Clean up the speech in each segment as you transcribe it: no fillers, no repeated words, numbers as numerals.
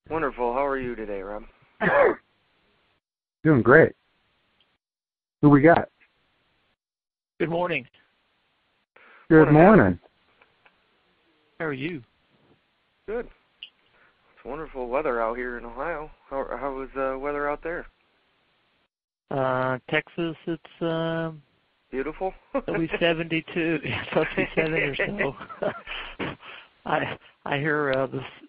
Wonderful. How are you today, Rob? Doing great. Who we got? Good morning. Good morning. How are you? Good. It's wonderful weather out here in Ohio. How is weather out there? Texas, it's Beautiful. it'll be 72. It's supposed to be 70 or so. I hear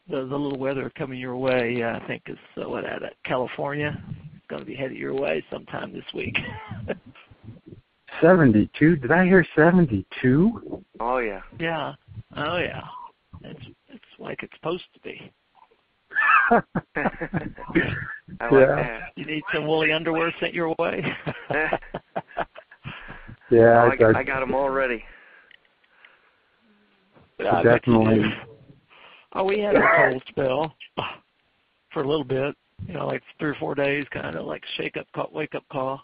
the little weather coming your way. I think is California. It's going to be headed your way sometime this week. 72? Did I hear 72? Oh yeah. Yeah. Oh yeah. It's like it's supposed to be. I like that. You need some woolly underwear sent your way? Yeah, I got them all ready. Yeah, definitely. Oh, we had a cold spell for a little bit. Like 3 or 4 days, kind of like wake up call.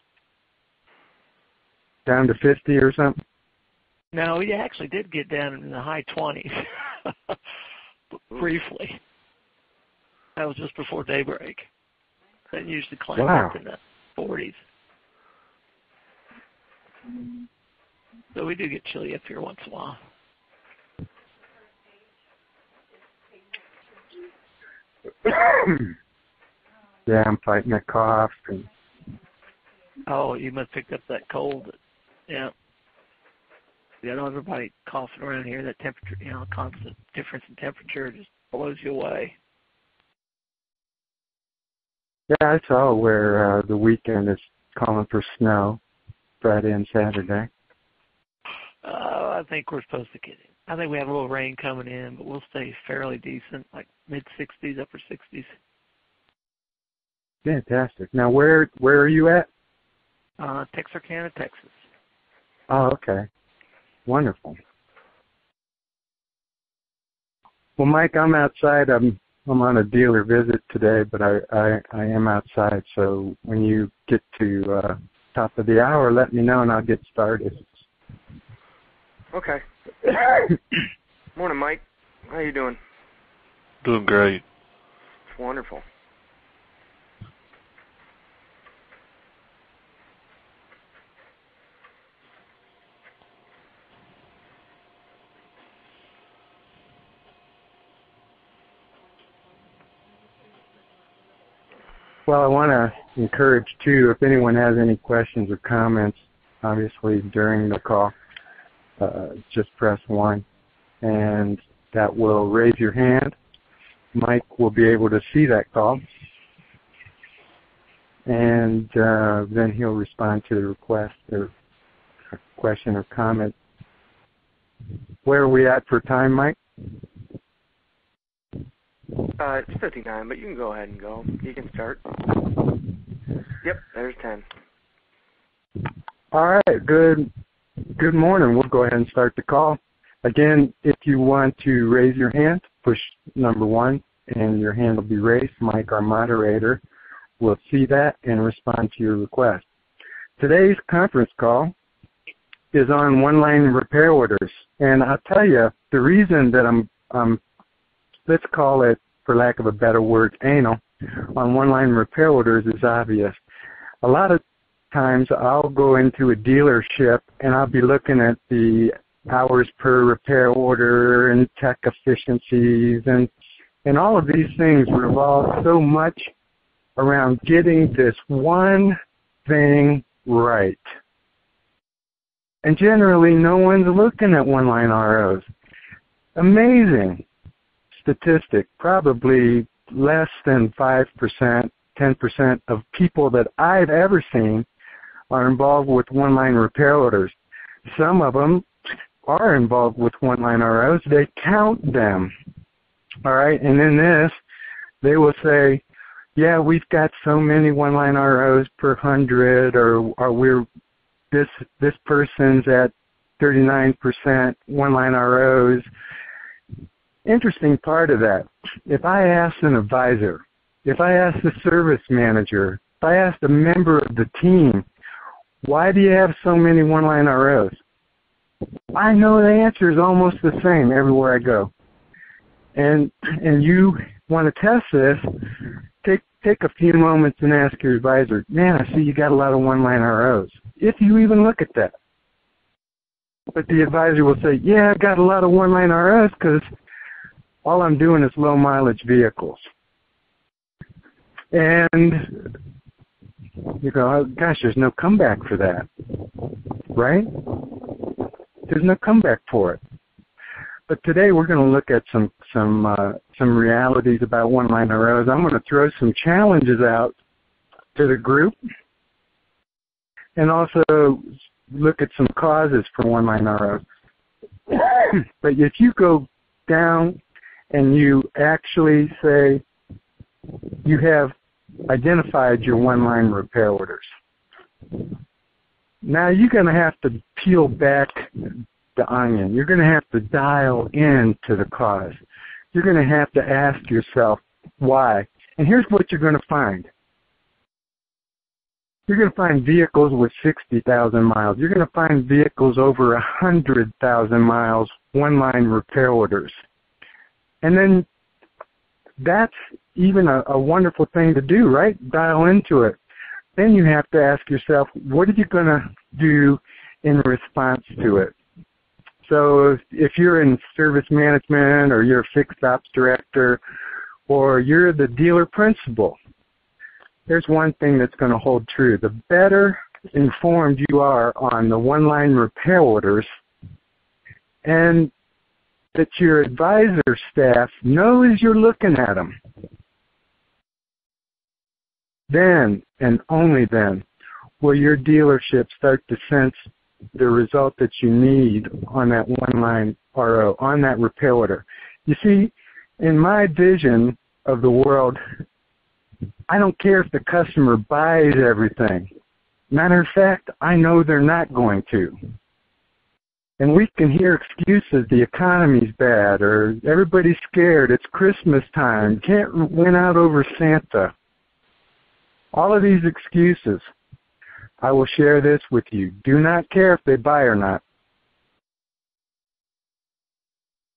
Down to 50 or something? No, we actually did get down in the high 20s briefly. That was just before daybreak. That usually climbs up in the 40s. So we do get chilly up here once in a while. Yeah, I'm fighting a cough. Oh, you must have picked up that cold. Yeah. I know everybody coughing around here. That temperature, constant difference in temperature just blows you away. Yeah, I saw where the weekend is calling for snow, Friday and Saturday. I think we're supposed to get it. I think we have a little rain coming in, but we'll stay fairly decent, like mid-60s, upper 60s. Fantastic. Now, where are you at? Texarkana, Texas. Oh, okay. Wonderful. Well, Mike, I'm outside. I'm on a dealer visit today, but I am outside. So when you get to top of the hour, let me know and I'll get started. Okay. Morning, Mike. How you doing? Doing great. It's wonderful. Well, I want to encourage, too, if anyone has any questions or comments, obviously during the call, just press 1, and that will raise your hand. Mike will be able to see that call, and then he'll respond to the request or question or comment. Where are we at for time, Mike? It's 59, but you can go ahead and go. You can start. Yep, there's 10. All right, good morning. We'll go ahead and start the call. Again, if you want to raise your hand, push number 1, and your hand will be raised. Mike, our moderator, will see that and respond to your request. Today's conference call is on one-line repair orders, and I'll tell you, the reason that I'm let's call it, for lack of a better word, anal, on one-line repair orders is obvious. A lot of times I'll go into a dealership and I'll be looking at the hours per repair order and tech efficiencies, and all of these things revolve so much around getting this one thing right. And generally no one's looking at one-line ROs. Amazing statistic, probably less than 5%, 10% of people that I've ever seen are involved with one-line repair orders. Some of them are involved with one-line ROs. They count them. All right, and in this, they will say, yeah, we've got so many one-line ROs per 100, or we're this person's at 39% one-line ROs. Interesting part of that, if I ask an advisor, if I ask the service manager, if I ask a member of the team, why do you have so many one-line ROs? I know the answer is almost the same everywhere I go. And you want to test this, take a few moments and ask your advisor, man, I see you got a lot of one-line ROs, if you even look at that. But the advisor will say, yeah, I got a lot of one-line ROs because all I'm doing is low-mileage vehicles. And you go, oh, gosh, there's no comeback for that, right? There's no comeback for it. But today we're going to look at some realities about one-line ROs. I'm going to throw some challenges out to the group, and also look at some causes for one-line ROs. But if you go down and you actually say you have identified your one-line repair orders, now you're going to have to peel back the onion. You're going to have to dial into the cause. You're going to have to ask yourself why. And here's what you're going to find. You're going to find vehicles with 60,000 miles. You're going to find vehicles over 100,000 miles, one-line repair orders. And then that's even a wonderful thing to do, right? Dial into it. Then you have to ask yourself, what are you going to do in response to it? So if you're in service management, or you're a fixed ops director, or you're the dealer principal, there's one thing that's going to hold true. The better informed you are on the one-line repair orders, and that your advisor staff knows you're looking at them, then and only then will your dealership start to sense the result that you need on that one-line RO, on that repair order. You see, in my vision of the world, I don't care if the customer buys everything. Matter of fact, I know they're not going to. And we can hear excuses, the economy's bad, or everybody's scared, it's Christmas time, can't win out over Santa. All of these excuses. I will share this with you. Do not care if they buy or not.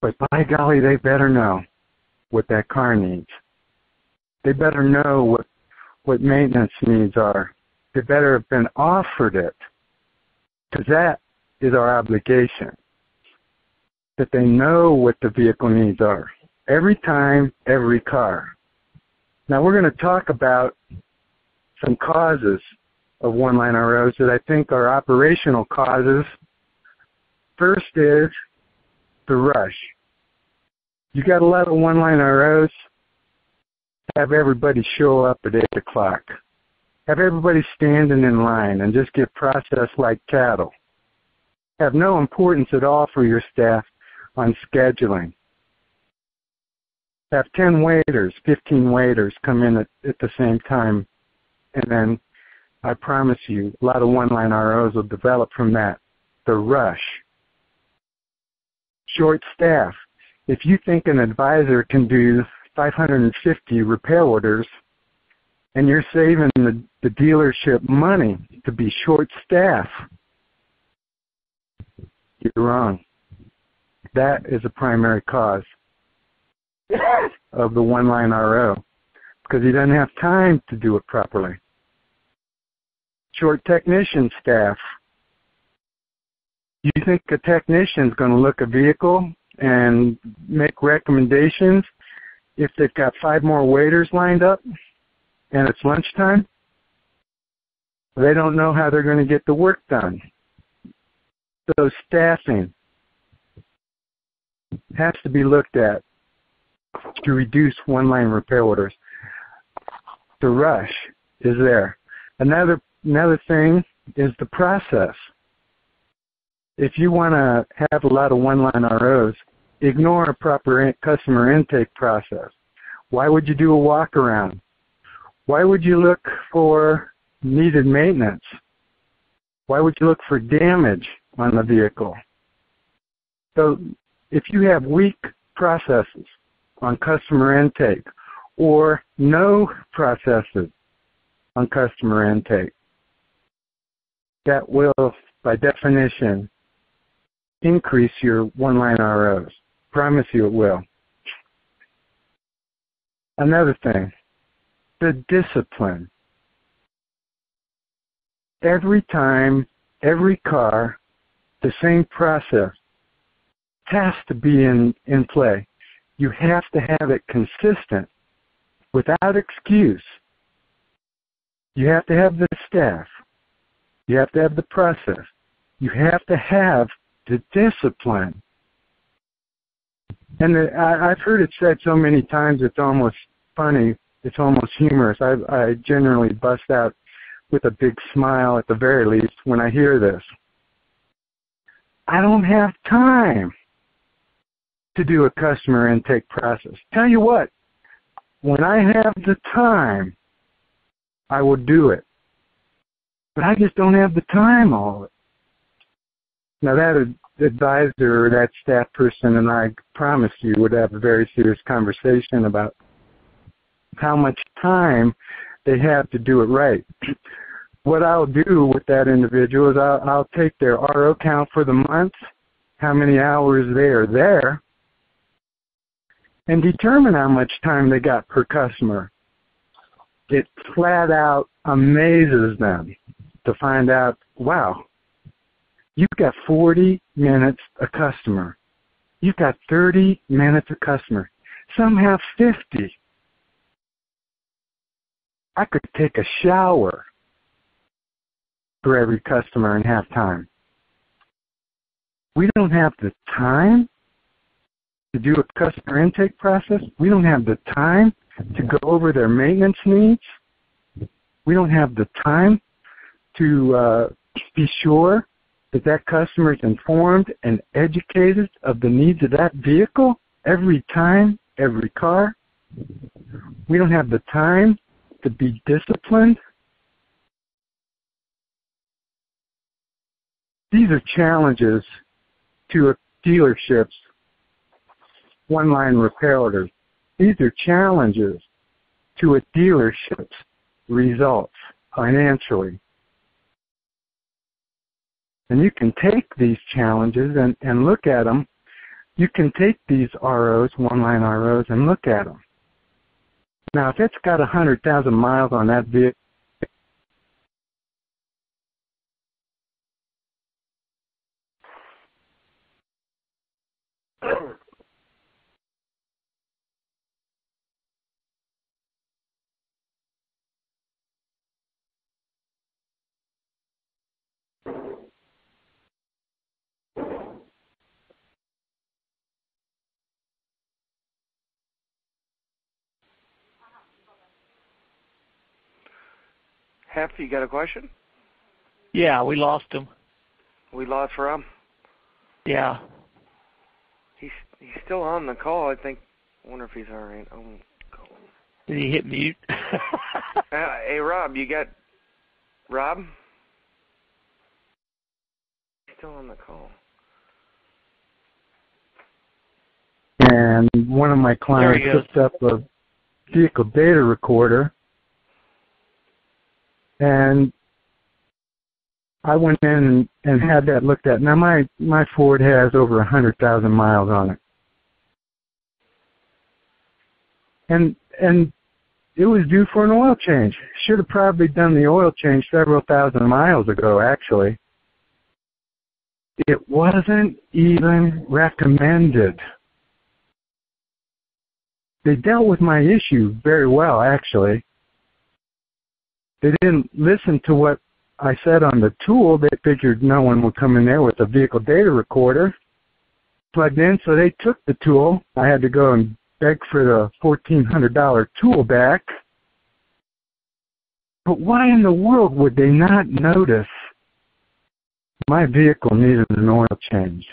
But by golly, they better know what that car needs. They better know what maintenance needs are. They better have been offered it, because that is our obligation, that they know what the vehicle needs are. Every time, every car. Now we're going to talk about some causes of one-line ROs that I think are operational causes. First is the rush. You got a lot of one-line ROs, have everybody show up at 8 o'clock. Have everybody standing in line and just get processed like cattle. Have no importance at all for your staff on scheduling. Have 10 waiters, 15 waiters come in at the same time, and then I promise you, a lot of one-line ROs will develop from that. The rush. Short staff. If you think an advisor can do 550 repair orders, and you're saving the dealership money to be short staff, you're wrong. That is a primary cause of the one-line RO, because he doesn't have time to do it properly. Short technician staff. You think a technician's going to look a vehicle and make recommendations if they've got 5 more waiters lined up and it's lunchtime? They don't know how they're going to get the work done. So staffing has to be looked at to reduce one-line repair orders. The rush is there. Another thing is the process. If you want to have a lot of one-line ROs, ignore a proper customer intake process. Why would you do a walk-around? Why would you look for needed maintenance? Why would you look for damage on the vehicle? So if you have weak processes on customer intake or no processes on customer intake, that will, by definition, increase your one-line ROs. Promise you it will. Another thing, the discipline. Every time, every car, the same process has to be in play. You have to have it consistent, without excuse. You have to have the staff. You have to have the process. You have to have the discipline. And I've heard it said so many times it's almost funny, it's almost humorous. I generally bust out with a big smile at the very least when I hear this. I don't have time to do a customer intake process. Tell you what, when I have the time, I will do it. But I just don't have the time all of it. Now that advisor or that staff person and I promised you would have a very serious conversation about how much time they have to do it right. What I'll do with that individual is I'll take their RO count for the month, how many hours they are there, and determine how much time they got per customer. It flat out amazes them to find out, wow, you've got 40 minutes a customer. You've got 30 minutes a customer. Some have 50. I could take a shower for every customer and have time. We don't have the time to do a customer intake process. We don't have the time to go over their maintenance needs. We don't have the time to be sure that that customer is informed and educated of the needs of that vehicle every time, every car. We don't have the time to be disciplined. These are challenges to a dealership's one-line repair orders. These are challenges to a dealership's results financially. And you can take these challenges and look at them. You can take these ROs, one-line ROs, and look at them. Now, if it's got 100,000 miles on that vehicle, Hef, you got a question? Yeah, we lost him. We lost Rob? Yeah. He's still on the call, I think. I wonder if he's all right. Did he hit mute? Hey, Rob, you got... Rob? He's still on the call. And one of my clients hooked up a vehicle data recorder, and I went in and had that looked at. Now my Ford has over 100,000 miles on it, and it was due for an oil change. Should have probably done the oil change several thousand miles ago. Actually, it wasn't even recommended. They dealt with my issue very well, actually. They didn't listen to what I said on the tool. They figured no one would come in there with a vehicle data recorder plugged in, so they took the tool. I had to go and beg for the $1,400 tool back. But why in the world would they not notice my vehicle needed an oil change?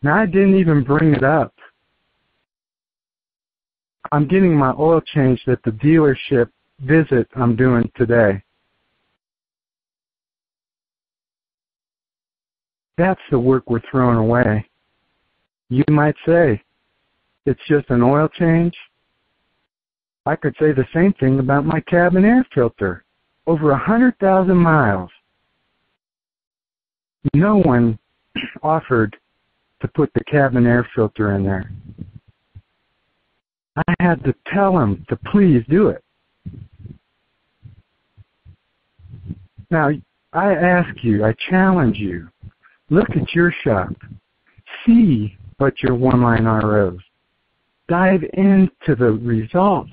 Now, I didn't even bring it up. I'm getting my oil changed at the dealership visit I'm doing today. That's the work we're throwing away. You might say, it's just an oil change. I could say the same thing about my cabin air filter. Over 100,000 miles. No one offered to put the cabin air filter in there. had to tell him to please do it. Now, I ask you, I challenge you, look at your shop. See what your one-line ROs. Dive into the result.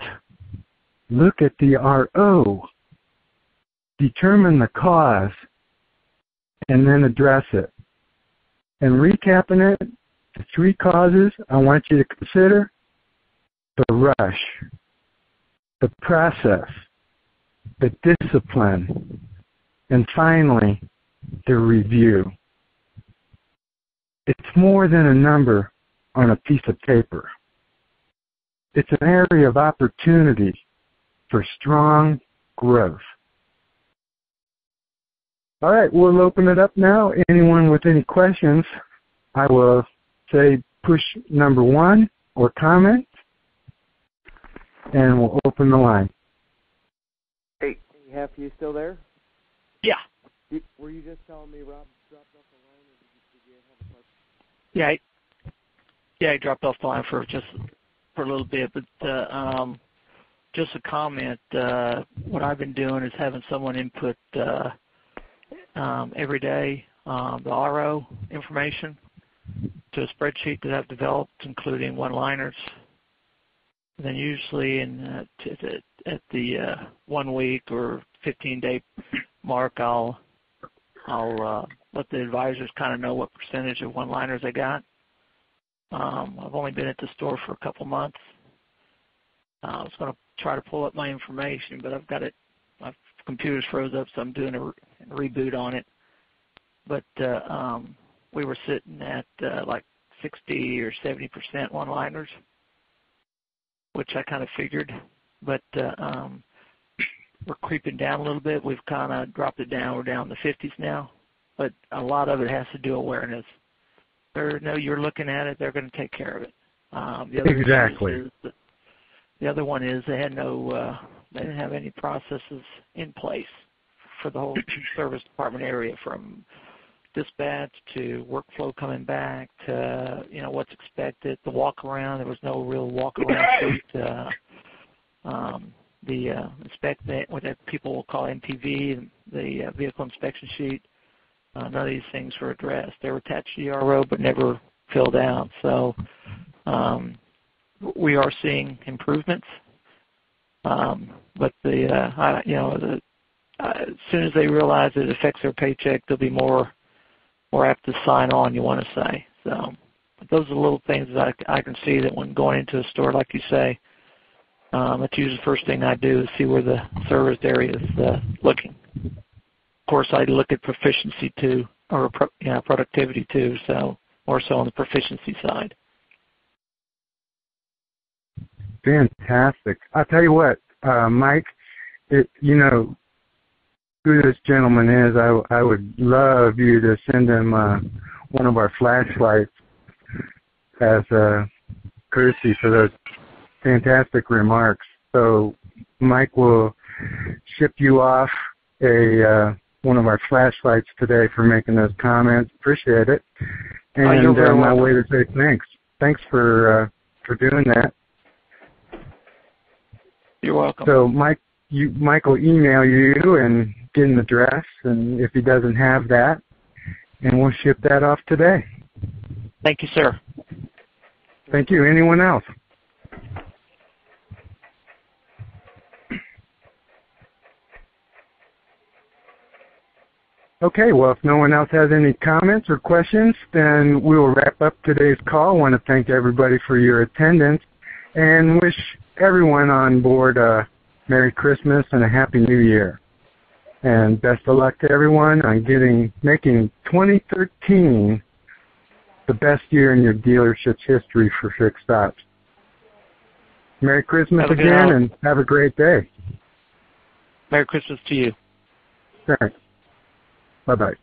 Look at the RO. Determine the cause, and then address it. And recapping it, the 3 causes I want you to consider: the rush, the process, the discipline, and finally, the review. It's more than a number on a piece of paper. It's an area of opportunity for strong growth. All right, we'll open it up now. Anyone with any questions, I will say push number 1 or comment, and we'll open the line. Hey, Hef, you still there? Yeah. Were you just telling me Rob dropped off the line, or did you have a question? Yeah, I dropped off the line for a little bit, but just a comment. What I've been doing is having someone input every day the RO information to a spreadsheet that I've developed, including one-liners. And then usually at the 1 week or 15-day mark, I'll let the advisors kind of know what percentage of one-liners I got. I've only been at the store for a couple months. I was going to try to pull up my information, but I've got it. My computer's froze up, so I'm doing a reboot on it. But we were sitting at like 60 or 70% one-liners, which I kind of figured. But we're creeping down a little bit. We've kind of dropped it down. We're down in the 50s now. But a lot of it has to do awareness. They know you're looking at it. They're going to take care of it. Exactly. The other one is they had they didn't have any processes in place for the whole service department area, from dispatch to workflow coming back to what's expected. The walk around, there was no real walk around sheet. The what people will call MPV, the vehicle inspection sheet. None of these things were addressed. They were attached to the RO but never filled out. So we are seeing improvements. But as soon as they realize it affects their paycheck, they'll be more apt to sign on, you want to say. So those are the little things that I can see that when going into a store, like you say, that's usually the first thing I do is see where the service area is looking. Of course, I look at proficiency too, or productivity too, so more so on the proficiency side. Fantastic. I'll tell you what, Mike, who this gentleman is, I would love you to send him one of our flashlights as a courtesy for those fantastic remarks. So Mike will ship you off one of our flashlights today for making those comments. Appreciate it. And my way to say thanks. Thanks for doing that. You're welcome. So Mike will email you and get an address, and if he doesn't have that, and we'll ship that off today. Thank you, sir. Thank you. Anyone else? Okay, well, if no one else has any comments or questions, then we will wrap up today's call. I want to thank everybody for your attendance and wish everyone on board a Merry Christmas and a Happy New Year. And best of luck to everyone on making 2013 the best year in your dealership's history for Fixed Ops. Merry Christmas again, and have a great day. Merry Christmas to you. Thanks. Bye-bye.